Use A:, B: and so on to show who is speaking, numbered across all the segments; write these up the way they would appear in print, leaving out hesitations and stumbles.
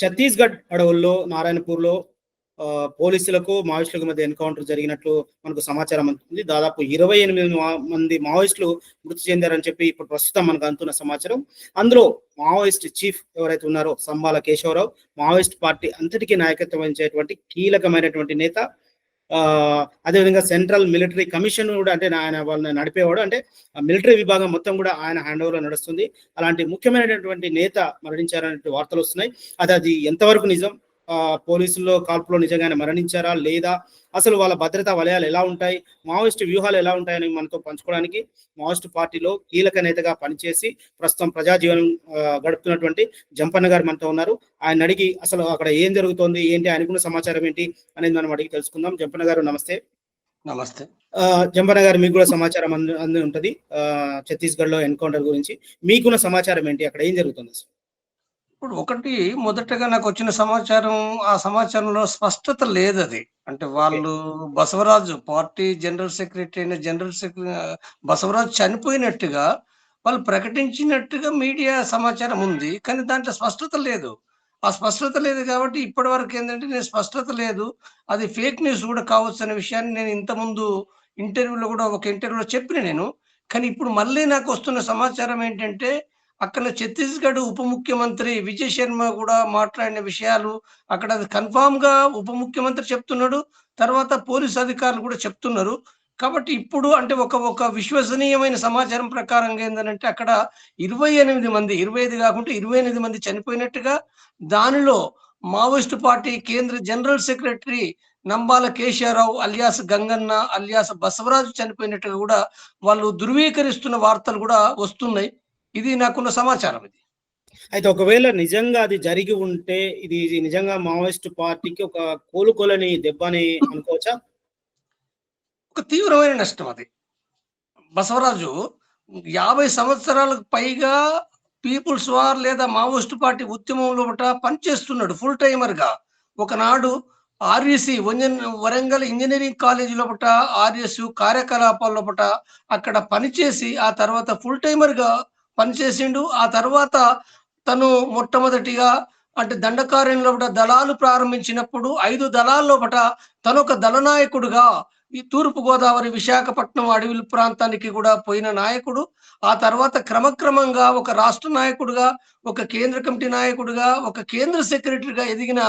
A: ఛత్తీస్‌గఢ్ అడవుల్లో నారాయణపూర్‌లో పోలీసులకు, మావోయిస్టులకు మధ్య ఎన్‌కౌంటర్ జరిగినట్లు మనకు సమాచారం అందుతుంది. దాదాపు 28 మంది మావోయిస్టులు మృతి చెందారని చెప్పి ఇప్పుడు ప్రస్తుతం మనకు అందుతున్న సమాచారం. అందులో మావోయిస్ట్ చీఫ్ ఎవరైతే ఉన్నారో సంబాల కేశవరావు, మావోయిస్ట్ పార్టీ అంతటికీ నాయకత్వం వహించేటువంటి కీలకమైనటువంటి నేత. అదేవిధంగా సెంట్రల్ మిలిటరీ కమిషన్ కూడా, అంటే ఆయన వాళ్ళని నడిపేవాడు, అంటే మిలిటరీ విభాగం మొత్తం కూడా ఆయన హ్యాండ్ ఓవర్లో నడుస్తుంది. అలాంటి ముఖ్యమైనటువంటి నేత మరణించారనే వార్తలు వస్తున్నాయి. అది ఎంతవరకు నిజం? పోలీసుల్లో కాల్పులో నిజంగానే మరణించారా లేదా, అసలు వాళ్ళ భద్రతా వలయాలు ఎలా ఉంటాయి, మావోయిస్టు వ్యూహాలు ఎలా ఉంటాయని మనతో పంచుకోవడానికి మావోయిస్టు పార్టీలో కీలక నేతగా పనిచేసి ప్రస్తుతం ప్రజాజీవనం గడుపుతున్నటువంటి జంపన్న గారు మనతో ఉన్నారు. ఆయన అడిగి అసలు అక్కడ ఏం జరుగుతోంది, ఏంటి, ఆయనకున్న సమాచారం ఏంటి అనేది మనం అడిగి తెలుసుకుందాం. జంపన్న గారు నమస్తే.
B: నమస్తే.
A: జంపన్న గారు, మీకు కూడా సమాచారం అంది ఉంటుంది ఛత్తీస్గఢ్ లో ఎన్కౌంటర్ గురించి. మీకున్న సమాచారం ఏంటి, అక్కడ ఏం జరుగుతుంది?
B: ఇప్పుడు మొదటగా నాకు వచ్చిన సమాచారం, ఆ సమాచారంలో స్పష్టత లేదది. అంటే వాళ్ళు బసవరాజు పార్టీ జనరల్ సెక్రటరీ అయిన బసవరాజు చనిపోయినట్టుగా వాళ్ళు ప్రకటించినట్టుగా మీడియా సమాచారం ఉంది. కానీ దాంట్లో స్పష్టత లేదు. ఆ స్పష్టత లేదు కాబట్టి ఇప్పటి వరకు ఏంటంటే నేను స్పష్టత లేదు, అది ఫేక్ న్యూస్ కూడా కావచ్చు అనే విషయాన్ని నేను ఇంతకుముందు ఒక ఇంటర్వ్యూలో చెప్పిన నేను. కానీ ఇప్పుడు మళ్ళీ నాకు వస్తున్న సమాచారం ఏంటంటే అక్కడ ఛత్తీస్గఢ్ ఉప ముఖ్యమంత్రి విజయ్ శర్మ కూడా మాట్లాడిన విషయాలు అక్కడ అది కన్ఫామ్ గా ఉప ముఖ్యమంత్రి చెప్తున్నాడు, తర్వాత పోలీసు అధికారులు కూడా చెప్తున్నారు. కాబట్టి ఇప్పుడు అంటే ఒక విశ్వసనీయమైన సమాచారం ప్రకారంగా ఏంటంటే అక్కడ 28 మంది, 25 కాకుండా 28 మంది చనిపోయినట్టుగా, దానిలో మావోయిస్టు పార్టీ కేంద్ర general secretary Nambala Keshavarao alias Gangannna alias Basavaraju చనిపోయినట్టుగా కూడా వాళ్ళు ధృవీకరిస్తున్న వార్తలు కూడా వస్తున్నాయి. ఇది నాకున్న సమాచారం. ఇది
A: అయితే ఒకవేళ నిజంగా అది జరిగి ఉంటే ఇది నిజంగా మావోయిస్ట్ పార్టీకి ఒక కోలుకోలేని దెబ్బ అని అనుకోవచ్చా?
B: ఒక తీవ్రమైన నష్టం అది. బసవరాజు 50 సంవత్సరాలకు పైగా పీపుల్స్ వార్ లేదా మావోయిస్ట్ పార్టీ ఉద్యమంలో పనిచేస్తున్నాడు ఫుల్ టైమర్ గా. ఒకనాడు ఆర్ఈసి వరంగల్ ఇంజనీరింగ్ కాలేజీ లోపట ఆర్ఎస్యు కార్యకలాపాల లోపట అక్కడ పనిచేసి ఆ తర్వాత ఫుల్ టైమర్ గా పనిచేసిండు. ఆ తర్వాత తను మొట్టమొదటిగా అంటే దండకార్యంలో దళాలు ప్రారంభించినప్పుడు 5 దళాల లోపట తను ఒక దళనాయకుడుగా ఈ తూర్పు గోదావరి విశాఖపట్నం అడవుల ప్రాంతానికి కూడా పోయిన నాయకుడు. ఆ తర్వాత క్రమక్రమంగా ఒక రాష్ట్ర నాయకుడుగా, ఒక కేంద్ర కమిటీ నాయకుడుగా, ఒక కేంద్ర సెక్రటరీగా ఎదిగిన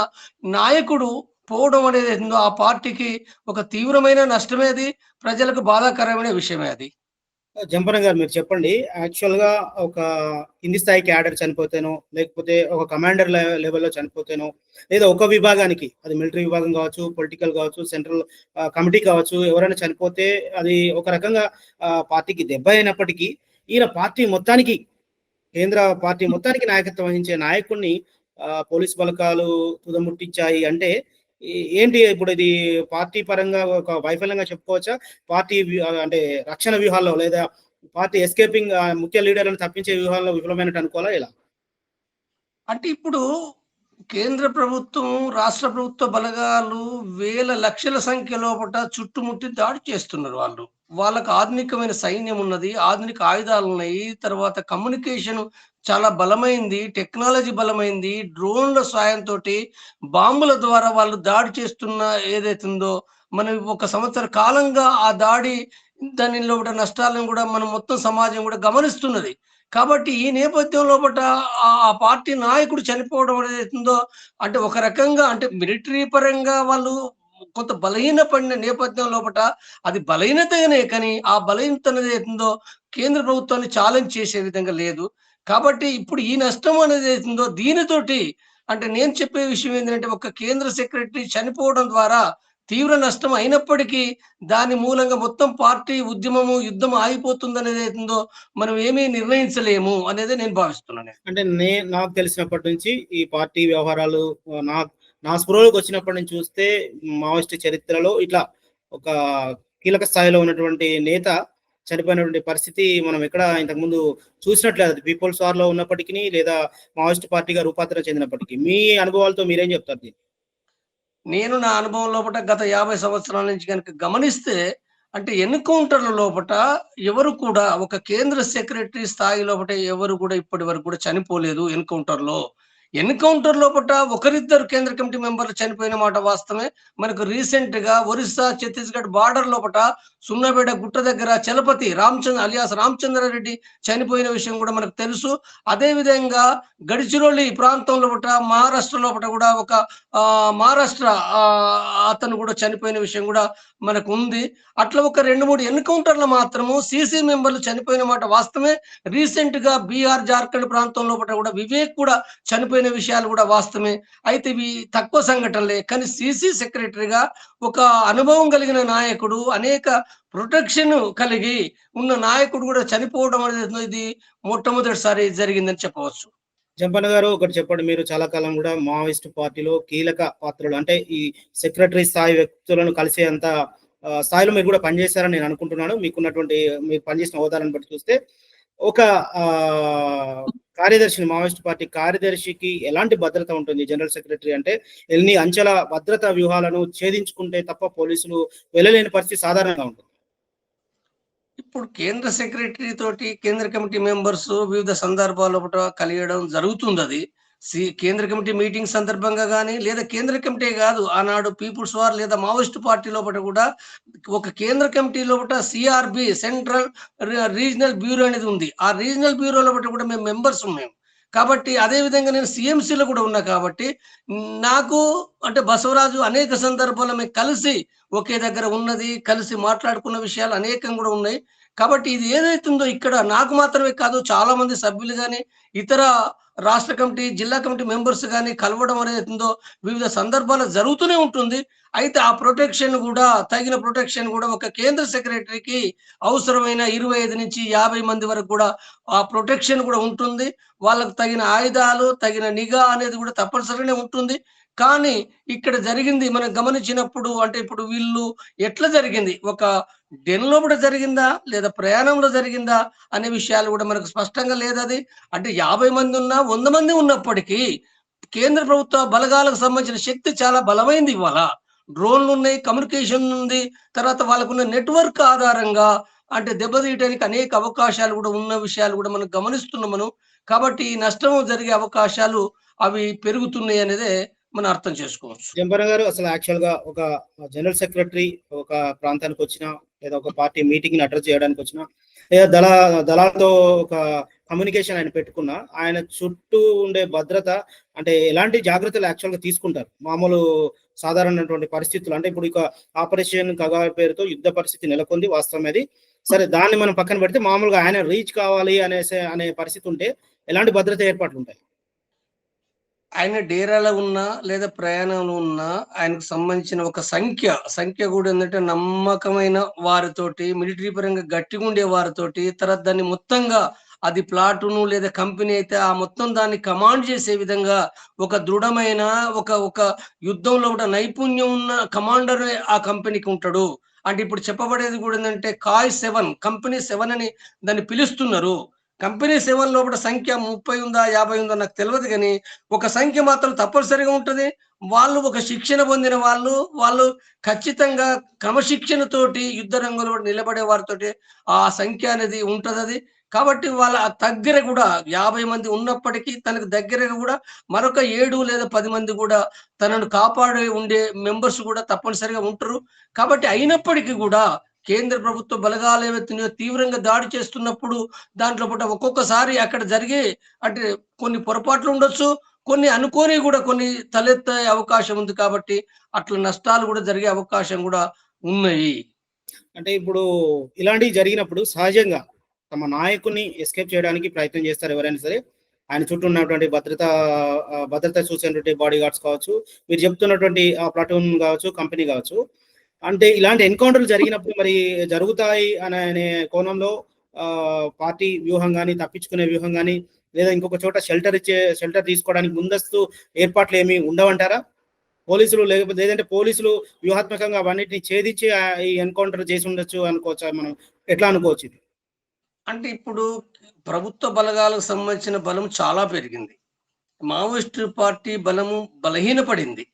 B: నాయకుడు పోవడం అనేది ఆ పార్టీకి ఒక తీవ్రమైన నష్టమే, అది ప్రజలకు బాధాకరమైన విషయమే. అది
A: జంపన్న గారు, మీరు చెప్పండి, యాక్చువల్గా ఒక కింది స్థాయి క్యాడర్ చనిపోతేనో, లేకపోతే ఒక కమాండర్ లెవెల్లో చనిపోతేనో, లేదా ఒక విభాగానికి, అది మిలిటరీ విభాగం కావచ్చు, పొలిటికల్ కావచ్చు, సెంట్రల్ కమిటీ కావచ్చు, ఎవరైనా చనిపోతే అది ఒక రకంగా పార్టీకి దెబ్బ అయినప్పటికీ, ఈయన పార్టీ మొత్తానికి, కేంద్ర పార్టీ మొత్తానికి నాయకత్వం వహించే నాయకుడిని పోలీస్ బలగాలు తుదముట్టించాయి అంటే ఏంటి? ఇప్పుడు ఇది పార్టీ పరంగా ఒక వైఫల్యంగా చెప్పుకోవచ్చా? పార్టీ అంటే రక్షణ వ్యూహాల్లో లేదా పార్టీ ఎస్కేపింగ్ ముఖ్య లీడర్లను తప్పించే వ్యూహాల్లో విఫలమైనట్టు అనుకోవాలా ఎలా?
B: అంటే ఇప్పుడు కేంద్ర ప్రభుత్వం, రాష్ట్ర ప్రభుత్వ బలగాలు వేల లక్షల సంఖ్య లోపట చుట్టుముట్టి దాడి చేస్తున్నారు. వాళ్ళకు ఆధునికమైన సైన్యం ఉన్నది, ఆధునిక ఆయుధాలు ఉన్నాయి, తర్వాత కమ్యూనికేషన్ చాలా బలమైంది, టెక్నాలజీ బలమైంది, డ్రోన్ల సాయంతో బాంబుల ద్వారా వాళ్ళు దాడి చేస్తున్న ఏదైతే ఉందో, మనం ఒక సంవత్సర కాలంగా ఆ దాడి దానిలో నష్టాలను కూడా మనం మొత్తం సమాజం కూడా గమనిస్తున్నది. కాబట్టి ఈ నేపథ్యం లోపట ఆ పార్టీ నాయకుడు చనిపోవడం అనేది అవుతుందో, అంటే ఒక రకంగా అంటే మిలిటరీ పరంగా వాళ్ళు కొంత బలహీన పడిన నేపథ్యం లోపట అది బలహీనతగానే, కానీ ఆ బలహీనత అనేది అవుతుందో కేంద్ర ప్రభుత్వాన్ని ఛాలెంజ్ చేసే విధంగా లేదు. కాబట్టి ఇప్పుడు ఈ నష్టం అనేది అవుతుందో దీనితోటి అంటే నేను చెప్పే విషయం ఏంటంటే, ఒక కేంద్ర సెక్రటరీ చనిపోవడం ద్వారా తీవ్ర నష్టం అయినప్పటికీ దాని మూలంగా మొత్తం పార్టీ ఉద్యమము, యుద్ధం ఆగిపోతుందనేది ఏతుందో మనం ఏమీ నిర్ణయించలేము అనేది నేను భావిస్తున్నాను.
A: అంటే నాకు తెలిసినప్పటి నుంచి ఈ పార్టీ వ్యవహారాలు నా స్పృహలోకి వచ్చినప్పటి నుంచి చూస్తే మావోయిస్ట్ చరిత్రలో ఇట్లా ఒక కీలక స్థాయిలో ఉన్నటువంటి నేత చనిపోయినటువంటి పరిస్థితి మనం ఎక్కడ ఇంతకుముందు చూసినట్లేదు. పీపుల్స్ వార్ లో ఉన్నప్పటికీ లేదా మావోయిస్ట్ పార్టీగా రూపాంతరం చెందినప్పటికీ మీ అనుభవాలతో మీరేం చెప్తారు?
B: నేను నా అనుభవం లోపల గత 50 సంవత్సరాల నుంచి కనుక గమనిస్తే అంటే ఎన్కౌంటర్ల లోపట ఎవరు కూడా ఒక కేంద్ర సెక్రటరీ స్థాయి లోపట ఎవరు కూడా ఇప్పటి వరకు కూడా చనిపోలేదు ఎన్కౌంటర్ లో. ఎన్కౌంటర్ లోపట ఒకరిద్దరు కేంద్ర కమిటీ మెంబర్లు చనిపోయిన మాట వాస్తవమే. మనకు రీసెంట్ గా ఒరిస్సా ఛత్తీస్గఢ్ బార్డర్ లోపట సున్నబేడ గుట్ట దగ్గర చలపతి రామచంద్ర అలియాస్ రామచంద్రారెడ్డి చనిపోయిన విషయం కూడా మనకు తెలుసు. అదే విధంగా గడిచిరోలి ప్రాంతం లోపట మహారాష్ట్ర లోపట కూడా ఒక మహారాష్ట్ర అతను కూడా చనిపోయిన విషయం కూడా మనకు ఉంది. అట్లా ఒక 2-3 ఎన్కౌంటర్లు మాత్రము సీసీ మెంబర్లు చనిపోయిన మాట వాస్తవమే. రీసెంట్ గా బీహార్ జార్ఖండ్ ప్రాంతం లోపట కూడా వివేక్ కూడా చనిపోయిన విషయాలు కూడా వాస్తవమే. అయితే ఇవి తక్కువ సంఘటనలే. కానీ సీసీ సెక్రటరీగా ఒక అనుభవం కలిగిన నాయకుడు, అనేక ప్రొటెక్షన్ కలిగి ఉన్న నాయకుడు కూడా చనిపోవడం అనేది ఇది మొట్టమొదటిసారి జరిగిందని చెప్పవచ్చు.
A: జంపన్న గారు ఒకటి చెప్పండి. మీరు చాలా కాలం కూడా మావోయిస్ట్ పార్టీలో కీలక పాత్రలు అంటే ఈ సెక్రటరీ స్థాయి వ్యక్తులను కలిసేంత స్థాయిలో మీరు కూడా పనిచేశారని నేను అనుకుంటున్నాను. మీకున్నటువంటి మీరు పనిచేసిన హోదాలను బట్టి చూస్తే ఒక కార్యదర్శిని మావోయిస్ట్ పార్టీ కార్యదర్శికి ఎలాంటి భద్రత ఉంటుంది? జనరల్ సెక్రటరీ అంటే ఎన్ని అంచెల భద్రతా వ్యూహాలను ఛేదించుకుంటే తప్ప పోలీసులు వెళ్ళలేని పరిస్థితి సాధారణంగా ఉంటుంది.
B: ఇప్పుడు కేంద్ర సెక్రటరీ తోటి కేంద్ర కమిటీ మెంబర్స్ వివిధ సందర్భాల్లో కలియడం జరుగుతుంది. కేంద్ర కమిటీ మీటింగ్ సందర్భంగా కానీ, లేదా కేంద్ర కమిటీ కాదు, ఆనాడు పీపుల్స్ వార్ లేదా మావోయిస్ట్ పార్టీ లోపల కూడా ఒక కేంద్ర కమిటీ లోపల సిఆర్బి సెంట్రల్ రీజనల్ బ్యూరో అనేది ఉంది. ఆ రీజనల్ బ్యూరో లోపల కూడా మేము మెంబర్స్ ఉన్నాం. కాబట్టి అదే విధంగా నేను సిఎంసిలో కూడా ఉన్నా కాబట్టి నాకు అంటే బసవరాజు అనేక సందర్భాల్లో మేము కలిసి ఒకే దగ్గర ఉన్నది, కలిసి మాట్లాడుకున్న విషయాలు అనేకం కూడా ఉన్నాయి. కాబట్టి ఇది ఏదైతుందో ఇక్కడ నాకు మాత్రమే కాదు, చాలా మంది సభ్యులు కానీ, ఇతర రాష్ట్ర కమిటీ, జిల్లా కమిటీ మెంబర్స్ కానీ కలవడం అనేది వివిధ సందర్భాల్లో జరుగుతూనే ఉంటుంది. అయితే ఆ ప్రొటెక్షన్ కూడా, తగిన ప్రొటెక్షన్ కూడా ఒక కేంద్ర సెక్రటరీకి అవసరమైన 25 నుంచి 50 మంది వరకు కూడా ఆ ప్రొటెక్షన్ కూడా ఉంటుంది. వాళ్ళకు తగిన ఆయుధాలు, తగిన నిఘా అనేది కూడా తప్పనిసరిగానే ఉంటుంది. కానీ ఇక్కడ జరిగింది మనం గమనించినప్పుడు అంటే ఇప్పుడు వీళ్ళు ఎట్లా జరిగింది, ఒక డెన్లో కూడా జరిగిందా లేదా ప్రయాణంలో జరిగిందా అనే విషయాలు కూడా మనకు స్పష్టంగా లేదు. అది అంటే 50 మంది ఉన్నా 100 మంది ఉన్నప్పటికీ కేంద్ర ప్రభుత్వ బలగాలకు సంబంధించిన శక్తి చాలా బలమైంది. ఇవాళ డ్రోన్లు ఉన్నాయి, కమ్యూనికేషన్ ఉంది, తర్వాత వాళ్ళకున్న నెట్వర్క్ ఆధారంగా అంటే దెబ్బతీయడానికి అనేక అవకాశాలు కూడా ఉన్న విషయాలు కూడా మనం గమనిస్తున్నాం మనం. కాబట్టి ఈ నష్టం జరిగే అవకాశాలు అవి పెరుగుతున్నాయి అనేదే మనం అర్థం చేసుకోవచ్చు.
A: జంపన్న గారు, అసలు యాక్చువల్ గా ఒక జనరల్ సెక్రటరీ ఒక ప్రాంతానికి వచ్చినా, లేదా ఒక పార్టీ మీటింగ్ ని అడ్రస్ చేయడానికి వచ్చినా, లేదా దళాలతో ఒక కమ్యూనికేషన్ ఆయన పెట్టుకున్నా, ఆయన చుట్టూ ఉండే భద్రత అంటే ఎలాంటి జాగ్రత్తలు యాక్చువల్ గా తీసుకుంటారు? మామూలు సాధారణమైనటువంటి పరిస్థితులు అంటే ఇప్పుడు ఇక ఆపరేషన్ కగా పేరుతో యుద్ధ పరిస్థితి నెలకొంది, వాస్తవం అది. సరే, దాన్ని మనం పక్కన పెడితే మామూలుగా ఆయన రీచ్ కావాలి అనే పరిస్థితి ఉంటే ఎలాంటి భద్రత ఏర్పాట్లు ఉంటాయి?
B: ఆయన డేరాలో ఉన్నా లేదా ప్రయాణంలో ఉన్నా ఆయనకు సంబంధించిన ఒక సంఖ్య కూడా ఏంటంటే నమ్మకమైన వారితోటి, మిలిటరీ పరంగా గట్టిగా ఉండే వారితోటి, తర్వాత దాన్ని మొత్తంగా అది ప్లాటును లేదా కంపెనీ అయితే ఆ మొత్తం దాన్ని కమాండ్ చేసే విధంగా ఒక దృఢమైన ఒక యుద్ధంలో కూడా నైపుణ్యం ఉన్న కమాండర్ ఆ కంపెనీకి ఉంటాడు. అంటే ఇప్పుడు చెప్పబడేది కూడా ఏంటంటే కాయ్ 7 కంపెనీ 7 అని దాన్ని పిలుస్తున్నారు. కంపెనీ 7 లోపల సంఖ్య 30 ఉందా 50 ఉందా నాకు తెలియదు, కానీ ఒక సంఖ్య మాత్రం తప్పనిసరిగా ఉంటది. వాళ్ళు ఒక శిక్షణ పొందిన వాళ్ళు ఖచ్చితంగా క్రమశిక్షణతోటి యుద్ధ రంగంలో నిలబడే వారితోటి ఆ సంఖ్య అనేది ఉంటది. కాబట్టి వాళ్ళ దగ్గర కూడా 50 మంది ఉన్నప్పటికీ తనకు దగ్గరగా కూడా మరొక 7 లేదా 10 మంది కూడా తనను కాపాడే ఉండే మెంబర్స్ కూడా తప్పనిసరిగా ఉంటారు. కాబట్టి అయినప్పటికీ కూడా కేంద్ర ప్రభుత్వ బలగాలు ఏవైతున్నాయో తీవ్రంగా దాడి చేస్తున్నప్పుడు దాంట్లో పూట ఒక్కొక్కసారి అక్కడ జరిగే అంటే కొన్ని పొరపాట్లు ఉండొచ్చు, కొన్ని అనుకోని కూడా కొన్ని తలెత్తే అవకాశం ఉంది. కాబట్టి అట్లా నష్టాలు కూడా జరిగే అవకాశం కూడా ఉన్నాయి.
A: అంటే ఇప్పుడు ఇలాంటివి జరిగినప్పుడు సహజంగా తమ నాయకుని ఎస్కేప్ చేయడానికి ప్రయత్నం చేస్తారు ఎవరైనా సరే. ఆయన చుట్టూ ఉన్నటువంటి భద్రత చూసేటువంటి బాడీ గార్డ్స్ కావచ్చు, మీరు చెప్తున్నటువంటి ప్లాటూన్ కావచ్చు, కంపెనీ కావచ్చు. అంటే ఇలాంటి ఎన్కౌంటర్లు జరిగినప్పుడు మరి జరుగుతాయి అనే కోణంలో పార్టీ వ్యూహం కానీ, తప్పించుకునే వ్యూహం కానీ, లేదా ఇంకొక చోట షెల్టర్ తీసుకోవడానికి ముందస్తు ఏర్పాట్లు ఏమి ఉండవంటారా? పోలీసులు లేదంటే పోలీసులు వ్యూహాత్మకంగా అవన్నిటిని ఛేదించి ఈ ఎన్కౌంటర్ చేసి ఉండొచ్చు అనుకోవచ్చా? మనం ఎట్లా అనుకోవచ్చు ఇది?
B: అంటే ఇప్పుడు ప్రభుత్వ బలగాలకు సంబంధించిన బలం చాలా పెరిగింది. మావోయిస్టు పార్టీ బలము బలహీనపడింది.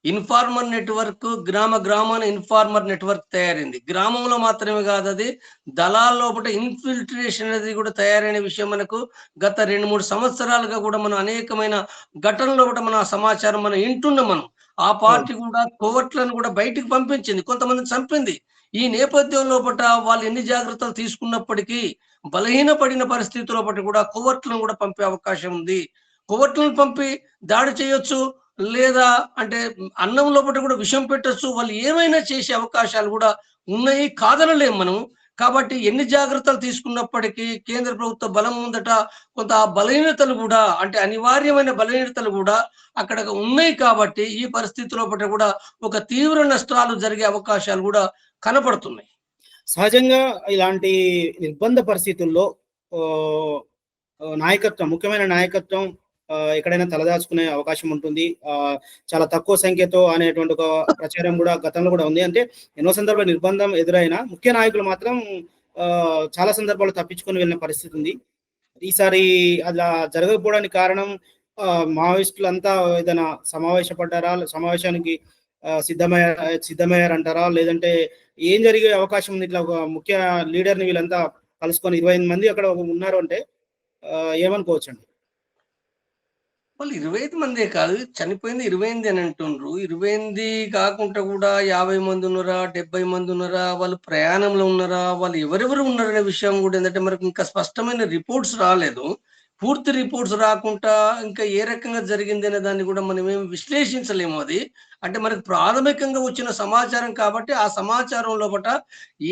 B: ఇన్ఫార్మర్ నెట్వర్క్ గ్రామ గ్రామాన ఇన్ఫార్మర్ నెట్వర్క్ తయారైంది. గ్రామంలో మాత్రమే కాదు, అది దళాల లోపట ఇన్ఫిల్ట్రేషన్ అనేది కూడా తయారైన విషయం మనకు గత 2, 3 సంవత్సరాలుగా కూడా మనం అనేకమైన ఘటనలో కూడా మనం ఆ సమాచారం మనం వింటున్నాం మనం. ఆ
A: అవును.
B: పార్టీ కూడా కోవట్లను కూడా బయటికి పంపించింది. కొంతమందిని చంపింది. ఈ నేపథ్యం లోపట వాళ్ళు ఎన్ని జాగ్రత్తలు తీసుకున్నప్పటికీ బలహీనపడిన పరిస్థితి లోపట కూడా కోవర్ట్‌లను కూడా పంపే అవకాశం ఉంది. కోవర్ట్‌లను పంపి దాడి చేయొచ్చు. లేదా అంటే అన్నం లోపట కూడా విషం పెట్టొచ్చు. వాళ్ళు ఏమైనా చేసే అవకాశాలు గూడా ఉన్నాయి. కాదనలేం మనం. కాబట్టి ఎన్ని జాగ్రత్తలు తీసుకున్నప్పటికీ కేంద్ర ప్రభుత్వ బలం ముందట కొంత ఆ బలహీనతలు గూడా, అంటే అనివార్యమైన బలహీనతలు గూడా అక్కడ ఉన్నాయి కాబట్టి ఈ పరిస్థితి లోపట గూడా ఒక తీవ్ర నష్టాలు జరిగే అవకాశాలు గూడా కనపడుతున్నాయి.
A: సహజంగా ఇలాంటి నిర్బంధ పరిస్థితుల్లో ఆహ్, నాయకత్వం, ముఖ్యమైన నాయకత్వం ఎక్కడైనా తలదాచుకునే అవకాశం ఉంటుంది. చాలా తక్కువ సంఖ్యతో అనేటువంటి ఒక ప్రచారం గూడా గతంలో గూడా ఉంది. అంటే ఎన్నో సందర్భాల్లో నిర్బంధం ఎదురైనా ముఖ్య నాయకులు మాత్రం చాలా సందర్భాల్లో తప్పించుకొని వెళ్ళిన పరిస్థితి ఉంది. ఈసారి అలా జరగకపోవడానికి కారణం మావోయిస్టులంతా ఏదైనా సమావేశపడ్డారా? సమావేశానికి సిద్ధమయ్యారంటారా? లేదంటే ఏం జరిగే అవకాశం ఉంది? ఇట్లా ఒక ముఖ్య లీడర్‌ని వీళ్ళంతా కలుసుకొని 28 మంది అక్కడ ఉన్నారు అంటే ఏమనుకోవచ్చండి?
B: వాళ్ళు 25 మందే కాదు. చనిపోయింది 28 అని అంటుండ్రు. 28 కాకుండా గూడా 50 మంది ఉన్నారా? 70 మంది ఉన్నారా? వాళ్ళు ప్రయాణంలో ఉన్నారా? వాళ్ళు ఎవరెవరు ఉన్నారనే విషయం గూడా ఏందంటే మనకు ఇంకా స్పష్టమైన రిపోర్ట్స్ రాలేదు. పూర్తి రిపోర్ట్స్ రాకుండా ఇంకా ఏ రకంగా జరిగిందనే దాన్ని గూడా మనమేమి విశ్లేషించలేము అది. అంటే మనకు ప్రాథమికంగా వచ్చిన సమాచారం కాబట్టి, ఆ సమాచారం లోపట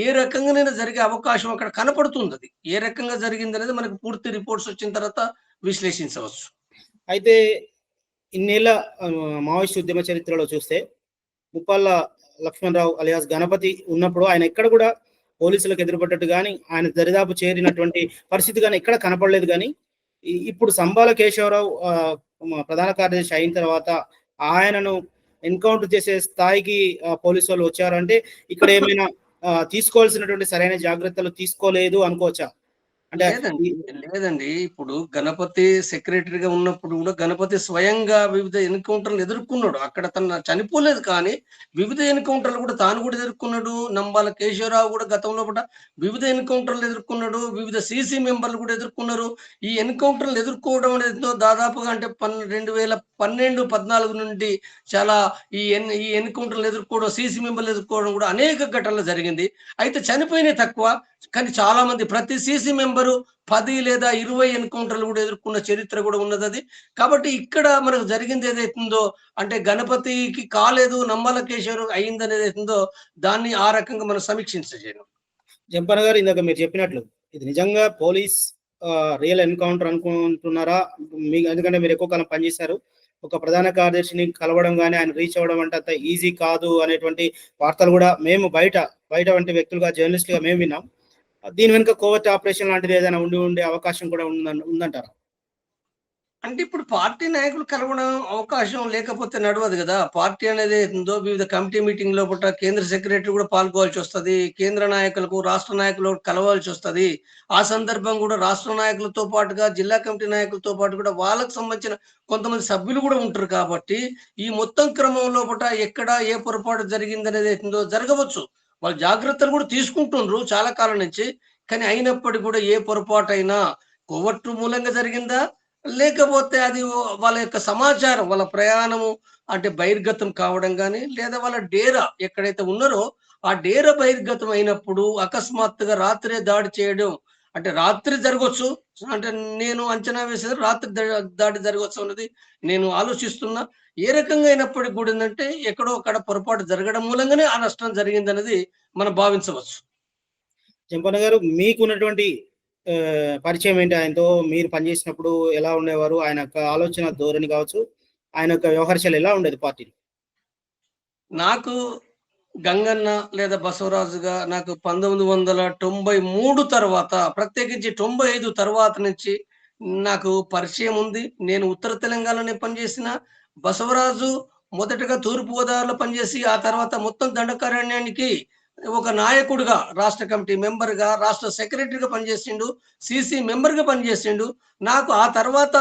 B: ఏ రకంగానైనా జరిగే అవకాశం అక్కడ కనపడుతుందది. ఏ రకంగా జరిగిందనేది మనకు పూర్తి రిపోర్ట్స్ వచ్చిన తర్వాత విశ్లేషించవచ్చు.
A: అయితే ఇన్నేళ్ల మావోయిస్ట్ ఉద్యమ చరిత్రలో చూస్తే ముప్పాళ్ళ లక్ష్మణరావు అలియాస్ గణపతి ఉన్నప్పుడు ఆయన ఎక్కడ కూడా పోలీసులకు ఎదురుపడ్డట్టు గాని, ఆయన దరిదాపు చేరినటువంటి పరిస్థితి గాని ఎక్కడ కనపడలేదు గానీ, ఇప్పుడు సంబాల కేశవరావు ప్రధాన కార్యదర్శి అయిన తర్వాత ఆయనను ఎన్‌కౌంటర్ చేసే స్థాయికి పోలీసోళ్ళు వచ్చారంటే ఇక్కడ ఏమైనా తీసుకోవాల్సినటువంటి సరైన జాగ్రత్తలు తీసుకోలేదు అనుకోవచ్చా? అంటే
B: లేదండి.
A: ఈ
B: లేదండి. ఇప్పుడు గణపతి సెక్రటరీగా ఉన్నప్పుడు గూడా గణపతి స్వయంగా వివిధ ఎన్‌కౌంటర్‌లు ఎదుర్కొన్నాడు. అక్కడ తను చనిపోలేదు కానీ, వివిధ ఎన్‌కౌంటర్‌లు గూడా తాను గూడా ఎదుర్కొన్నాడు. నంబాల కేశవరావు గూడా గతంలో పూట వివిధ ఎన్‌కౌంటర్‌లు ఎదుర్కొన్నాడు. వివిధ సీసీ మెంబర్‌లు గూడా ఎదుర్కొన్నారు. ఈ ఎన్‌కౌంటర్‌లు ఎదుర్కోవడం అనేదో దాదాపుగా అంటే 2012, 14 నుండి చాలా ఈ ఎన్‌కౌంటర్‌లు ఎదుర్కోవడం, సీసీ మెంబర్‌లు ఎదుర్కోవడం గూడా అనేక ఘటనలు జరిగింది. అయితే చనిపోయినయి తక్కువ. కానీ చాలా మంది ప్రతి సీసీ మెంబరు 10 లేదా 20 ఎన్‌కౌంటర్‌లు గూడా ఎదుర్కొన్న చరిత్ర గూడా ఉన్నదది. కాబట్టి ఇక్కడ మనకు జరిగింది ఏదైతుందో, అంటే గణపతికి కాలేదు, నమ్మల కేశవరావు అయిందనేదైతుందో దాన్ని ఆ రకంగా మనం సమీక్షించజేయలేం.
A: జంపన్న గారు ఇందాక మీరు చెప్పినట్లు ఇది నిజంగా పోలీస్ రియల్ ఎన్‌కౌంటర్ అనుకుంటున్నారా? ఎందుకంటే మీరు ఎక్కువ కాలం పనిచేశారు. ఒక ప్రధాన కార్యదర్శిని కలవడం గాని, ఆయన రీచ్ అవ్వడం అంటే అంత ఈజీ కాదు అనేటువంటి వార్తలు గూడా మేము బయట వంటి వ్యక్తులుగా జర్నలిస్ట్‌గా మేము విన్నాం. దీని వెనుక కోవర్ట్ ఆపరేషన్ లాంటిది ఏదైనా ఉండే అవకాశం కూడా ఉందంటారా?
B: అంటే ఇప్పుడు పార్టీ నాయకులు కలవడం అవకాశం లేకపోతే నడవదు గదా! పార్టీ అనేది ఏదుందో వివిధ కమిటీ మీటింగ్ లోపట కేంద్ర సెక్రటరీ గూడా పాల్గొవాల్సొస్తది. కేంద్ర నాయకులకు, రాష్ట్ర నాయకులు కలవాల్సొస్తది. ఆ సందర్భం గూడా రాష్ట్ర నాయకులతో పాటుగా జిల్లా కమిటీ నాయకులతో పాటు గూడా వాళ్ళకి సంబంధించిన కొంతమంది సభ్యులు గూడా ఉంటరు కాబట్టి, ఈ మొత్తం క్రమం లోపట ఎక్కడ ఏ పొరపాటు జరిగిందనేది ఏతుందో జరగవచ్చు. వాళ్ళు జాగ్రత్తలు గూడా తీసుకుంటుండ్రు చాలా కాలం నుంచి. కానీ అయినప్పటికి గూడా ఏ పొరపాటైనా కోవర్టు మూలంగా జరిగిందా? లేకపోతే అది వాళ్ళ యొక్క సమాచారం, వాళ్ళ ప్రయాణము అంటే బహిర్గతం కావడం గాని, లేదా వాళ్ళ డేరా ఎక్కడైతే ఉన్నారో, ఆ డేరా బహిర్గతం అయినప్పుడు అకస్మాత్తుగా రాత్రే దాడి చేయడం, అంటే రాత్రి జరగొచ్చు. అంటే నేను అంచనా వేసేది రాత్రి దాడి జరగొచ్చు అన్నది నేను ఆలోచిస్తున్నా. ఏ రకంగా అయినప్పటికి గూడా ఏందంటే, ఎక్కడో అక్కడ పొరపాటు జరగడం మూలంగానే ఆ నష్టం జరిగిందన్నది మనం భావించవచ్చు.
A: జంపన్న గారు మీకున్నటువంటి పరిచయం ఏంటి ఆయనతో? మీరు పనిచేసినప్పుడు ఎలా ఉండేవారు? ఆయన యొక్క ఆలోచన ధోరణి కావచ్చు, ఆయన యొక్క వ్యవహార శైలి ఎలా ఉండేది పార్టీలో?
B: నాకు గంగన్న లేదా బసవరాజుగా నాకు 1993 తర్వాత, ప్రత్యేకించి 95 తర్వాత నుంచి నాకు పరిచయం ఉంది. నేను ఉత్తర తెలంగాణలోనే పనిచేసిన. బసవరాజు మొదటగా తూర్పు గోదావరిలో పనిచేసి, ఆ తర్వాత మొత్తం దండకారణ్యానికి ఒక నాయకుడిగా, రాష్ట్ర కమిటీ మెంబర్‌గా, రాష్ట్ర సెక్రటరీగా పనిచేసిండు. సీసీ మెంబర్‌గా పనిచేసిండు. నాకు ఆ తర్వాత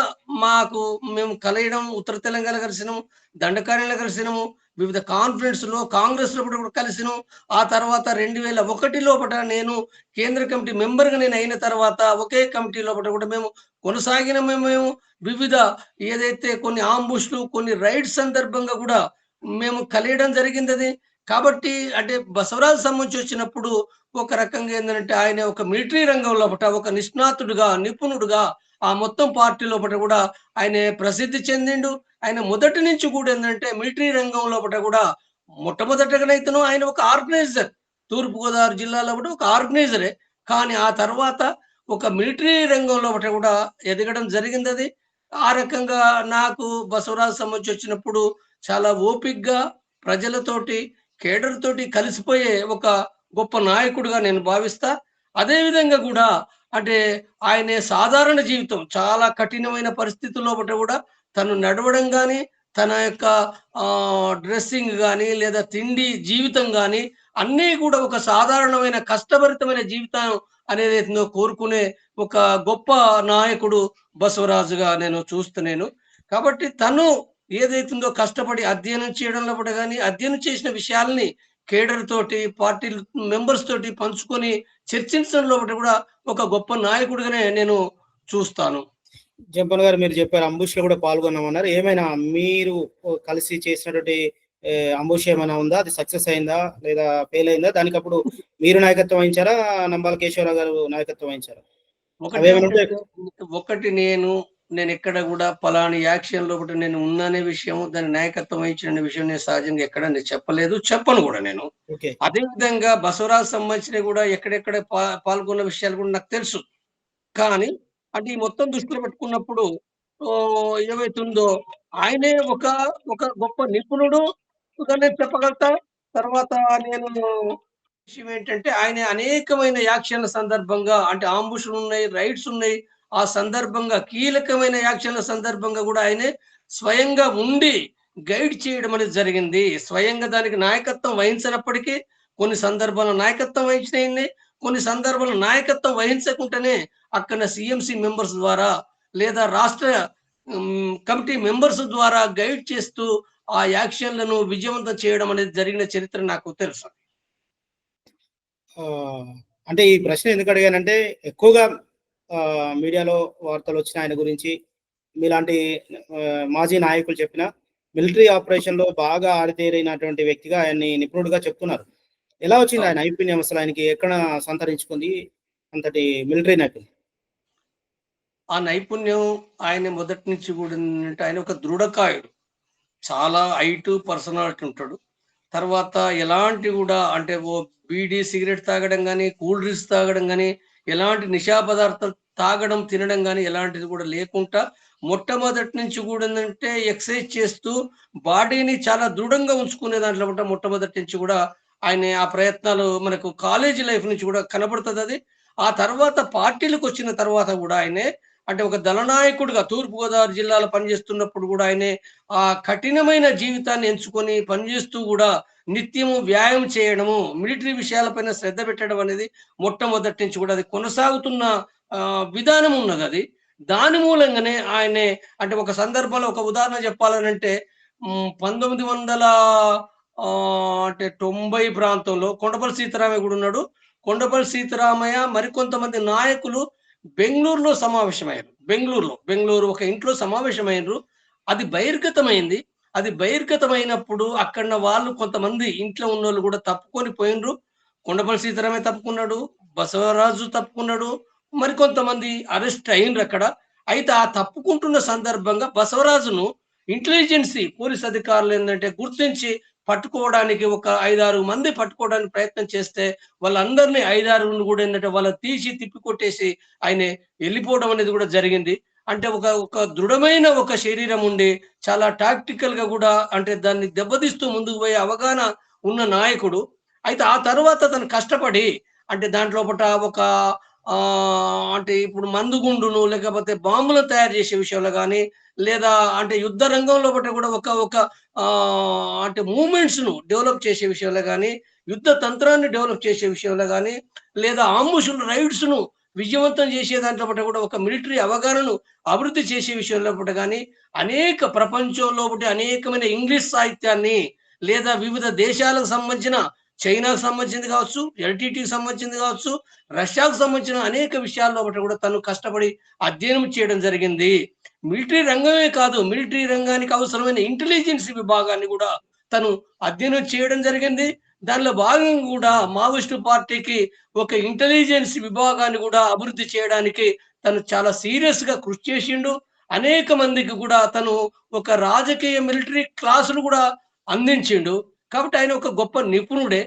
B: మేము కలియడం, ఉత్తర తెలంగాణ కలిసినాము, దండకార్యంలో కలిసినాము, వివిధ కాన్ఫరెన్స్‌లో, కాంగ్రెస్‌లో కూడా కలిసినాం. ఆ తర్వాత 2001 లోపట నేను కేంద్ర కమిటీ మెంబర్‌గా నేను అయిన తర్వాత ఒకే కమిటీ లోపట కూడా మేము కొనసాగినాము. మేము వివిధ ఏదైతే కొన్ని ఆంబుష్‌లు, కొన్ని రైడ్స్ సందర్భంగా కూడా మేము కలియడం జరిగిందది. కాబట్టి అంటే బసవరాజు సంబంధించి వచ్చినప్పుడు ఒక రకంగా ఏందంటే ఆయన ఒక మిలిటరీ రంగం లోపట ఒక నిష్ణాతుడుగా, నిపుణుడుగా ఆ మొత్తం పార్టీ లోపట కూడా ఆయన ప్రసిద్ధి చెందిండు. ఆయన మొదటి నుంచి కూడా ఏందంటే మిలిటరీ రంగం లోపట కూడా మొట్టమొదటగానైతేను ఆయన ఒక ఆర్గనైజర్. తూర్పుగోదావరి జిల్లాలో కూడా ఒక ఆర్గనైజరే. కానీ ఆ తర్వాత ఒక మిలిటరీ రంగం లోపట కూడా ఎదగడం జరిగిందది. ఆ రకంగా నాకు బసవరాజు సంబంధించి వచ్చినప్పుడు చాలా ఓపికగా ప్రజలతోటి కేడర్ తోటి కలిసిపోయే ఒక గొప్ప నాయకుడిగా నేను భావిస్తా. అదే విధంగా గూడా అంటే ఆయన సాధారణ జీవితం చాలా కఠినమైన పరిస్థితుల్లో బట గూడా తను నడవడం గాని, తన యొక్క డ్రెస్సింగ్ గాని, లేదా తిండి జీవితం గాని అన్నీ గూడా ఒక సాధారణమైన కష్టభరితమైన జీవితం అనేదేందో కోరుకునే ఒక గొప్ప నాయకుడు బసవరాజుగా నేను చూస్తలేను. కాబట్టి తను ఏదైతుందో కష్టపడి అధ్యయనం చేయడంలో కూడా గాని, అధ్యయనం చేసిన విషయాల్ని కేడర్ తోటి, పార్టీ మెంబర్స్ తోటి పంచుకొని చర్చించడంలో ఒకటి కూడా ఒక గొప్ప నాయకుడిగానే నేను చూస్తాను.
A: జంపన్న గారు మీరు చెప్పారు అంబుష్‌లో కూడా పాల్గొన్నామన్నారు. ఏమైనా మీరు కలిసి చేసినటువంటి అంబుష్ ఏమైనా ఉందా? అది సక్సెస్ అయిందా? లేదా ఫెయిల్ అయిందా? దానికప్పుడు మీరు నాయకత్వం వహించారా? నంబాల కేశవరావు గారు నాయకత్వం వహించారా? అవేమైనా ఉంటే
B: ఒకటేంటంటే ఒకటి నేనెక్కడ గూడా పలాని యాక్షన్‌లో ఒకటి నేను ఉన్నానే విషయం, దాని నాయకత్వం వహించిన విషయం నేను సహజంగా ఎక్కడ నేను చెప్పలేదు. చెప్పను గూడా నేను.
A: ఓకే.
B: అదే విధంగా బసవరాజు సంబంధించినవి గూడా ఎక్కడెక్కడ పాల్గొన్న విషయాలు కూడా నాకు తెలుసు. కానీ అంటే ఈ మొత్తం దృష్టిలో పెట్టుకున్నప్పుడు ఏమైతుందో ఆయనే ఒక ఒక గొప్ప నిపుణుడు గా నేను చెప్పగలుగుతా. తర్వాత నేను విషయం ఏంటంటే ఆయన అనేకమైన యాక్షన్‌ల సందర్భంగా అంటే ఆంబుష్‌లున్నాయి, రైడ్స్ ఉన్నాయి. ఆ సందర్భంగా కీలకమైన యాక్షన్‌ల సందర్భంగా గూడా ఆయనే స్వయంగా ఉండి గైడ్ చేయడం అనేది జరిగింది. స్వయంగా దానికి నాయకత్వం వహించనప్పటికీ కొన్ని సందర్భాల్లో నాయకత్వం వహించినయి. కొన్ని సందర్భాల్లో నాయకత్వం వహించకుండానే అక్కడ సీఎంసీ మెంబర్స్ ద్వారా లేదా రాష్ట్ర కమిటీ మెంబర్స్ ద్వారా గైడ్ చేస్తూ ఆ యాక్షన్‌లను విజయవంతం చేయడం అనేది జరిగిన చరిత్ర నాకు తెలుసు.
A: అంటే ఈ ప్రశ్న ఎందుకు అడిగానంటే ఎక్కువగా మీడియాలో వార్తలొచ్చినాయి ఆయన గురించి. మీలాంటి మాజీ నాయకులు చెప్పిన మిలిటరీ ఆపరేషన్‌లో బాగా ఆరితేరినటువంటి వ్యక్తిగా ఆయన్ని నిపుణుడిగా చెప్తున్నారు. ఎలా వచ్చింది ఆయన
B: అవును.
A: నైపుణ్యం అసలు ఆయనకి ఎక్కడ సంతరించుకుంది అంతటి మిలిటరీ నైపుణ్యం?
B: ఆ నైపుణ్యం ఆయన మొదటి నుంచి కూడా ఏంటంటే ఆయన ఒక దృఢకాయుడు. చాలా హైటు పర్సనాలిటీ ఉంటాడు. తర్వాత ఎలాంటి గూడా అంటే బీడీ, సిగరెట్ తాగడం గాని, కూల్ డ్రింక్స్ తాగడం గాని, ఎలాంటి నిశా పదార్థాలు తాగడం, తినడం గాని ఎలాంటిది కూడా లేకుండా మొట్టమొదటి నుంచి గూడా ఏందంటే ఎక్సర్సైజ్ చేస్తూ బాడీని చాలా దృఢంగా ఉంచుకునే దాంట్లో కూడా మొట్టమొదటి నుంచి గూడా ఆయన ఆ ప్రయత్నాలు మనకు కాలేజీ లైఫ్ నుంచి గూడా కనబడుతదది. ఆ తర్వాత పార్టీలకొచ్చిన తర్వాత గూడా ఆయనే అంటే ఒక దళనాయకుడిగా తూర్పుగోదావరి జిల్లాలో పనిచేస్తున్నప్పుడు గూడా ఆయనే ఆ కఠినమైన జీవితాన్ని ఎంచుకొని పనిచేస్తూ గూడా నిత్యము వ్యాయామం చేయడము, మిలిటరీ విషయాలపైన శ్రద్ధ పెట్టడం అనేది మొట్టమొదటి నుంచి కూడా అది కొనసాగుతున్న విధానం ఉన్నదది. దాని మూలంగానే ఆయనే అంటే ఒక సందర్భంలో ఒక ఉదాహరణ చెప్పాలనంటే 1900 అంటే 90 ప్రాంతంలో కొండపల్లి సీతారామయ్య గూడా ఉన్నాడు. కొండపల్లి సీతారామయ్య మరికొంతమంది నాయకులు బెంగుళూరులో సమావేశమయ్యారు. బెంగుళూరు ఒక ఇంట్లో సమావేశమైండ్రు. అది బహిర్గతమైంది. అది బహిర్గతమైనప్పుడు అక్కడున్న వాళ్ళు కొంతమంది ఇంట్లో ఉన్నోళ్ళు గూడా తప్పుకొని పోయిండ్రు. కొండపల్లి సీతారామయ్య తప్పుకున్నాడు. బసవరాజు తప్పుకున్నాడు. మరికొంతమంది అరెస్ట్ అయిండ్రక్కడ. అయితే ఆ తప్పుకుంటున్న సందర్భంగా బసవరాజును ఇంటెలిజెన్సీ పోలీస్ అధికారులేందంటే గుర్తించి పట్టుకోవడానికి ఒక 5, 6 మంది పట్టుకోవడానికి ప్రయత్నం చేస్తే వాళ్ళందరిని 5, 6 గూడా ఏందంటే వాళ్ళని తీసి తిప్పికొట్టేసి ఆయనే ఎళ్ళిపోవడం అనేది గూడా జరిగింది. అంటే ఒక దృఢమైన ఒక శరీరం ఉండి, చాలా టాక్టికల్‌గా గూడా అంటే దాన్ని దెబ్బతీస్తూ ముందుకు పోయే అవగాహన ఉన్న నాయకుడు. అయితే ఆ తరువాత తను కష్టపడి అంటే దాంట్లోపట ఒక అంటే ఇప్పుడు మందుగుండును లేకపోతే బాంబులను తయారు చేసే విషయంలో గానీ, లేదా అంటే యుద్ధ రంగంలో బట్ట కూడా ఒక ఒక అంటే మూవ్‌మెంట్స్‌ను డెవలప్ చేసే విషయంలో గానీ, యుద్ధ తంత్రాన్ని డెవలప్ చేసే విషయంలో గానీ, లేదా ఆంబుషులు రైడ్స్‌ను విజయవంతం చేసే దాంట్లో పట్ల కూడా ఒక మిలిటరీ అవగాహనను అభివృద్ధి చేసే విషయంలో పట్ల గానీ, అనేక ప్రపంచంలో ఒకటి అనేకమైన ఇంగ్లీష్ సాహిత్యాన్ని లేదా వివిధ దేశాలకు సంబంధించిన చైనాకు సంబంధించింది కావచ్చు, ఎల్‌టీటీకి సంబంధించింది కావచ్చు, రష్యాకు సంబంధించిన అనేక విషయాల్లో ఒకటి కూడా తను కష్టపడి అధ్యయనం చేయడం జరిగింది. మిలిటరీ రంగమే కాదు, మిలిటరీ రంగానికి అవసరమైన ఇంటెలిజెన్స్ విభాగాన్ని కూడా తను అధ్యయనం చేయడం జరిగింది. దానిలో భాగంగా కూడా మావోయిస్టు పార్టీకి ఒక ఇంటెలిజెన్స్ విభాగాన్ని కూడా అభివృద్ధి చేయడానికి తను చాలా సీరియస్‌గా కృషి చేసిండు. అనేక మందికి కూడా తను ఒక రాజకీయ మిలిటరీ క్లాసులు కూడా అందించిండు. కాబట్టి ఆయన ఒక గొప్ప నిపుణుడే.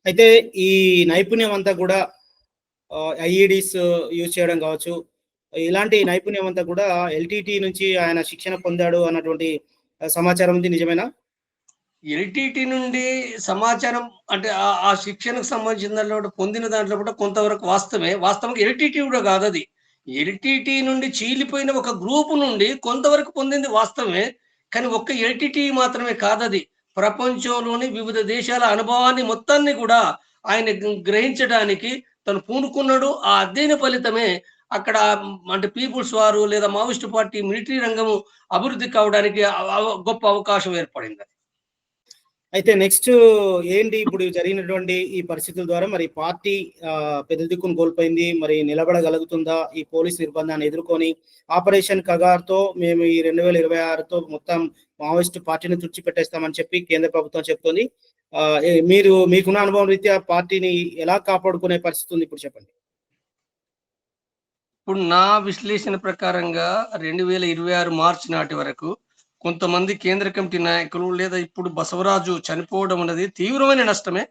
A: అయితే ఈ నైపుణ్యం అంతా కూడా ఐఈడీస్ యూజ్ చేయడం కావచ్చు. ఇలాంటి నైపుణ్యం అంతా కూడా ఎల్‌టీటీ నుంచి ఆయన శిక్షణ పొందాడు అన్నటువంటి సమాచారం ఉంది. నిజమేనా?
B: ఎల్‌టీటీ నుండి సమాచారం అంటే ఆ శిక్షణకు సంబంధించిన దాంట్లో కూడా పొందిన దాంట్లో కూడా కొంతవరకు వాస్తవమే. వాస్తవంగా ఎల్‌టీటీ కూడా కాదది. ఎల్‌టీటీ నుండి చీలిపోయిన ఒక గ్రూప్ నుండి కొంతవరకు పొందింది వాస్తవమే. కానీ ఒక్క ఎల్‌టీటీ మాత్రమే కాదది. ప్రపంచంలోని వివిధ దేశాల అనుభవాన్ని మొత్తాన్ని కూడా ఆయన గ్రహించడానికి తను పూనుకున్నాడు. ఆ అధ్యయన ఫలితమే అక్కడ అంటే పీపుల్స్ వారు లేదా మావోయిస్ట్ పార్టీ మిలిటరీ రంగము అభివృద్ధి కావడానికి గొప్ప అవకాశం ఏర్పడింది.
A: అయితే నెక్స్ట్ ఏంటి ఇప్పుడు జరిగినటువంటి ఈ పరిస్థితుల ద్వారా మరి పార్టీ పెద్ద దిక్కును కోల్పోయింది. మరి నిలబడగలుగుతుందా? ఈ పోలీస్ నిర్బంధాన్ని ఎదుర్కొని ఆపరేషన్ కగార్‌తో మేము ఈ 2026తో మొత్తం మావోయిస్ట్ పార్టీని తుడిచిపెట్టేస్తామని చెప్పి కేంద్ర ప్రభుత్వం చెప్తోంది. మీరు మీకున్న అనుభవం రీత్యా పార్టీని ఎలా కాపాడుకునే పరిస్థితి ఉంది ఇప్పుడు చెప్పండి?
B: ఇప్పుడు నా విశ్లేషణ ప్రకారంగా 2026 మార్చి నాటి వరకు కొంతమంది కేంద్ర కమిటీ నాయకులు లేదా ఇప్పుడు బసవరాజు చనిపోవడం అనేది తీవ్రమైన నష్టమే.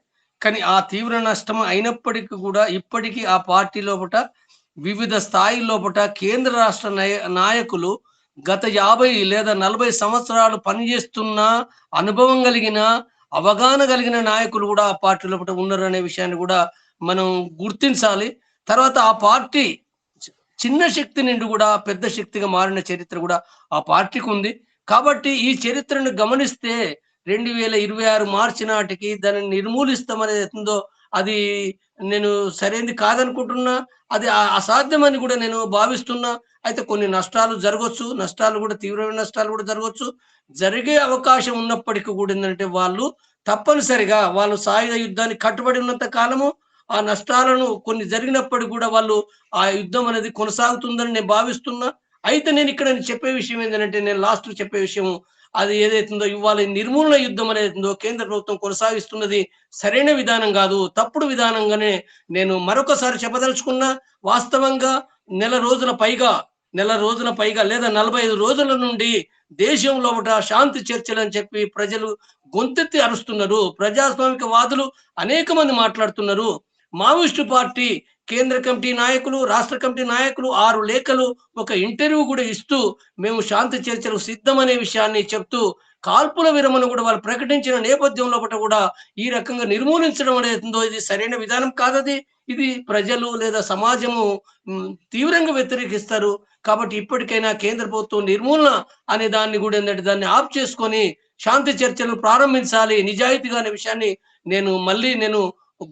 B: కానీ ఆ తీవ్ర నష్టం అయినప్పటికీ కూడా ఇప్పటికీ ఆ పార్టీ లోపట వివిధ స్థాయి లోపట కేంద్ర రాష్ట్ర నాయకులు గత 50 లేదా 40 సంవత్సరాలు పనిచేస్తున్న అనుభవం కలిగిన, అవగాహన కలిగిన నాయకులు కూడా ఆ పార్టీ లోపట ఉన్నారనే విషయాన్ని కూడా మనం గుర్తించాలి. తర్వాత ఆ పార్టీ చిన్న శక్తి నుండి కూడా పెద్ద శక్తిగా మారిన చరిత్ర కూడా ఆ పార్టీకి ఉంది. కాబట్టి ఈ చరిత్రను గమనిస్తే 2026 మార్చి నాటికి దానిని నిర్మూలిస్తామనేది ఉందో అది నేను సరైనది కాదనుకుంటున్నా. అది అసాధ్యమని కూడా నేను భావిస్తున్నా. అయితే కొన్ని నష్టాలు జరగొచ్చు. నష్టాలు కూడా తీవ్రమైన నష్టాలు కూడా జరగొచ్చు. జరిగే అవకాశం ఉన్నప్పటికీ కూడా ఏందంటే వాళ్ళు తప్పనిసరిగా వాళ్ళు సాయుధ యుద్ధానికి కట్టుబడి ఉన్నంత కాలము ఆ నష్టాలను కొన్ని జరిగినప్పటికి కూడా వాళ్ళు ఆ యుద్ధం అనేది కొనసాగుతుందని నేను భావిస్తున్నా. అయితే నేనిక్కడ చెప్పే విషయం ఏంటంటే, నేను లాస్ట్‌లో చెప్పే విషయం అది ఏదైతుందో ఇవాళ ఈ నిర్మూలన యుద్ధం అనేదుందో కేంద్ర ప్రభుత్వం కొనసాగిస్తున్నది సరైన విధానం గాదు. తప్పుడు విధానంగానే నేను మరొకసారి చెప్పదలుచుకున్నా. వాస్తవంగా నెల రోజుల పైగా, నెల రోజుల పైగా లేదా 45 రోజుల నుండి దేశం లోపట శాంతి చర్చలని చెప్పి ప్రజలు గొంతెత్తి అరుస్తున్నారు. ప్రజాస్వామికవాదులు అనేక మంది మాట్లాడుతున్నారు. మావోయిస్టు పార్టీ కేంద్ర కమిటీ నాయకులు, రాష్ట్ర కమిటీ నాయకులు 6 లేఖలు, ఒక ఇంటర్వ్యూ కూడా ఇస్తూ మేము శాంతి చర్చలకు సిద్ధమనే విషయాన్ని చెప్తూ, కాల్పుల విరమణ కూడా వాళ్ళు ప్రకటించిన నేపథ్యం లోపట కూడా ఈ రకంగా నిర్మూలించడం అనేదుందో ఇది సరైన విధానం కాదది. ఇది ప్రజలు లేదా సమాజము తీవ్రంగా వ్యతిరేకిస్తారు. కాబట్టి ఇప్పటికైనా కేంద్ర ప్రభుత్వం నిర్మూలన అనే దాన్ని కూడా ఏందంటే దాన్ని ఆఫ్ చేసుకొని శాంతి చర్చలు ప్రారంభించాలి నిజాయితీగా అనే విషయాన్ని నేను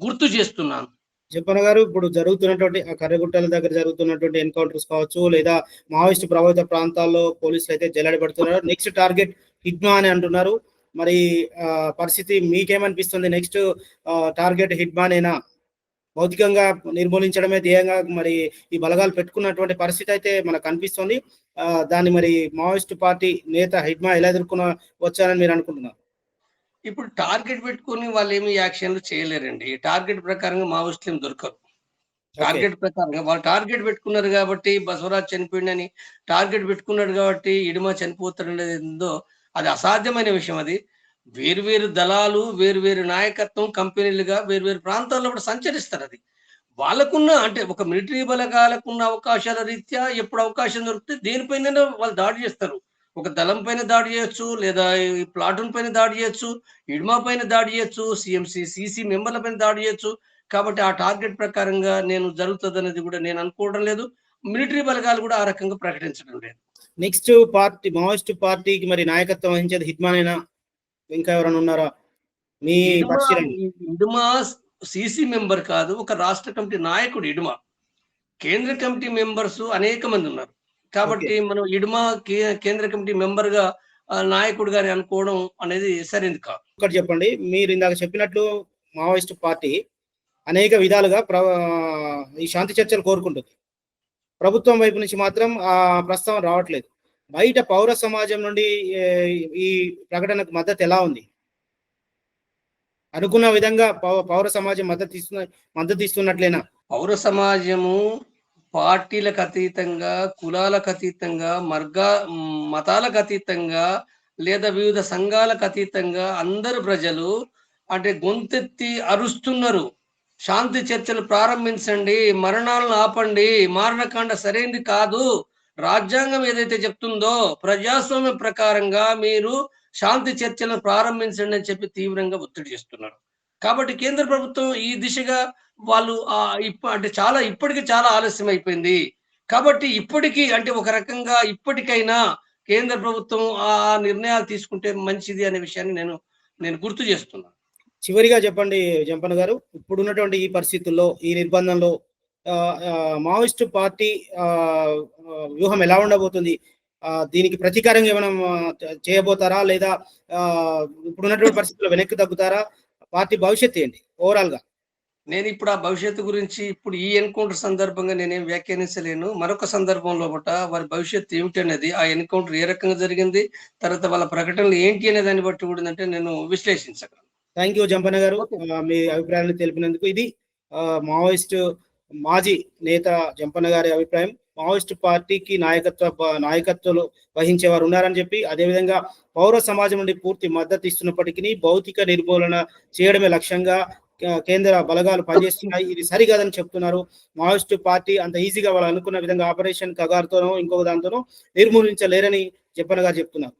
B: గుర్తు చేస్తున్నాను.
A: జంపన్న గారు, ఇప్పుడు జరుగుతున్నటువంటి ఆ కర్రగుట్టల దగ్గర జరుగుతున్నటువంటి ఎన్‌కౌంటర్స్ కావచ్చు, లేదా మావోయిస్ట్ ప్రభావిత ప్రాంతాల్లో పోలీసులైతే జల్లెడబడుతున్నారు. నెక్స్ట్ టార్గెట్ హిడ్మా అని అంటున్నారు. మరి పరిస్థితి మీకేమనిపిస్తుంది? నెక్స్ట్ టార్గెట్ హిడ్మానేనా? భౌతికంగా నిర్మూలించడమే ధ్యేయంగా మరి ఈ బలగాలు పెట్టుకున్నటువంటి పరిస్థితి అయితే మనకు కనిపిస్తుంది. దాన్ని మరి మావోయిస్ట్ పార్టీ నేత హిడ్మా ఎలా వచ్చారని మీరు అనుకుంటున్నారు?
B: ఇప్పుడు టార్గెట్ పెట్టుకొని వాళ్ళేమి యాక్షన్‌లు చేయలేరండి. టార్గెట్ ప్రకారంగా మావోయిస్టులేమి దొరకరు.
A: ఓకే.
B: టార్గెట్ ప్రకారంగా వాళ్ళు టార్గెట్ పెట్టుకున్నారు గాబట్టి, బసవరాజ్ చనిపోయిండని టార్గెట్ పెట్టుకున్నాడు గాబట్టి, ఇడుమ చనిపోతాడనేది ఏందో అది అసాధ్యమైన విషయం అది. వేరు వేరు దళాలు, వేరు వేరు నాయకత్వం, కంపెనీలుగా వేరు వేరు ప్రాంతాల్లో కూడా సంచరిస్తారది. వాళ్ళకున్న అంటే ఒక మిలిటరీ బలగాలకున్న అవకాశాల రీత్యా ఎప్పుడు అవకాశం దొరికితే దేనిపైనైనా వాళ్ళు దాడి చేస్తారు. ఒక దళం పైన దాడి చేయొచ్చు, లేదా ఈ ప్లాటూన్ పైన దాడి చేయొచ్చు, ఇడ్మా పైన దాడి చేయొచ్చు, సీఎంసీ, సీసీ మెంబర్‌ల పైన దాడి చేయొచ్చు. కాబట్టి ఆ టార్గెట్ ప్రకారంగా నేను జరుగుతుందనేది కూడా నేను అనుకోవడం లేదు. మిలిటరీ బలగాలు కూడా ఆ రకంగా ప్రకటించడం లేదు.
A: నెక్స్ట్ పార్టీ మావోయిస్ట్ పార్టీకి మరి నాయకత్వం వహించేది హిట్మానేనా, ఇంకా ఎవరైనా ఉన్నారా మీ
B: ఇడుమా
A: పరిశీలన?
B: ఇడుమా సీసీ మెంబర్ కాదు, ఒక రాష్ట్ర కమిటీ నాయకుడు ఇడుమా. కేంద్ర కమిటీ మెంబర్స్ అనేక మంది ఉన్నారు.
A: ఓకే.
B: కాబట్టి మనం ఇడుమా కేంద్ర కమిటీ మెంబర్‌గా నాయకుడుగాని అనుకోవడం అనేది సరైనది కాదు.
A: ఒకటి చెప్పండి, మీరు ఇందాక చెప్పినట్లు మావోయిస్ట్ పార్టీ అనేక విధాలుగా ఈ శాంతి చర్చలు కోరుకుంటుంది. ప్రభుత్వం వైపు నుంచి మాత్రం ఆ ప్రస్తావన రావట్లేదు. బయట పౌర సమాజం నుండి ఈ ప్రకటనకు మద్దతు ఎలా ఉంది? అనుకున్న విధంగా పౌర సమాజం మద్దతు ఇస్తున్నట్లేనా?
B: పౌర సమాజము పార్టీలకు అతీతంగా, కులాలకు అతీతంగా, మతాలకు అతీతంగా లేదా వివిధ సంఘాలకు అతీతంగా అందరు ప్రజలు అంటే గొంతెత్తి అరుస్తున్నారు. శాంతి చర్చలు ప్రారంభించండి, మరణాలను ఆపండి, మారణకాండ సరైనది కాదు. రాజ్యాంగం ఏదైతే చెప్తుందో ప్రజాస్వామ్యం ప్రకారంగా మీరు శాంతి చర్చలను ప్రారంభించండి అని చెప్పి తీవ్రంగా ఒత్తిడి చేస్తున్నారు. కాబట్టి కేంద్ర ప్రభుత్వం ఈ దిశగా వాళ్ళు అంటే ఇప్పటికి చాలా ఆలస్యం అయిపోయింది. కాబట్టి ఇప్పటికి అంటే ఒక రకంగా ఇప్పటికైనా కేంద్ర ప్రభుత్వం ఆ నిర్ణయాలు తీసుకుంటే మంచిది అనే విషయాన్ని నేను గుర్తు చేస్తున్నాను.
A: చివరిగా చెప్పండి జంపన్న గారు, ఇప్పుడున్నటువంటి ఈ పరిస్థితుల్లో, ఈ నిర్బంధంలో మావోయిస్టు పార్టీ వ్యూహం ఎలా ఉండబోతుంది? దీనికి ప్రతీకారంగా ఏమైనా చేయబోతారా, లేదా ఇప్పుడున్నటువంటి పరిస్థితుల్లో వెనక్కి తగ్గుతారా? పార్టీ భవిష్యత్తు ఏంటి ఓవరాల్ గా?
B: నేను ఇప్పుడు ఆ భవిష్యత్తు గురించి ఇప్పుడు ఈ ఎన్కౌంటర్ సందర్భంగా నేనేం వ్యాఖ్యానించలేను. మరొక సందర్భంలో వారి భవిష్యత్తు ఏమిటి అనేది, ఆ ఎన్కౌంటర్ ఏ రకంగా జరిగింది, తర్వాత వాళ్ళ ప్రకటనలు ఏంటి అనే దాన్ని బట్టి కూడా అంటే నేను విశ్లేషించగలను.
A: థ్యాంక్ యూ జంపన్న గారు, మీ అభిప్రాయాన్ని తెలిపినందుకు. ఇది మావోయిస్ట్ మాజీ నేత జంపన్న గారి అభిప్రాయం. మావోయిస్ట్ పార్టీకి నాయకత్వాలు వహించే వారు ఉన్నారని చెప్పి, అదేవిధంగా పౌర సమాజం నుండి పూర్తి మద్దతు ఇస్తున్నప్పటికీ భౌతిక నిర్మూలన చేయడమే లక్ష్యంగా కేంద్ర బలగాలు పనిచేస్తున్నాయి. ఇది సరికాదని చెప్తున్నారు. మావోయిస్ట్ పార్టీ అంత ఈజీగా వాళ్ళు అనుకున్న విధంగా ఆపరేషన్ కగారుతోనో ఇంకొక దాంతోనో నిర్మూలించలేరని జంపన్న గారు చెప్తున్నారు.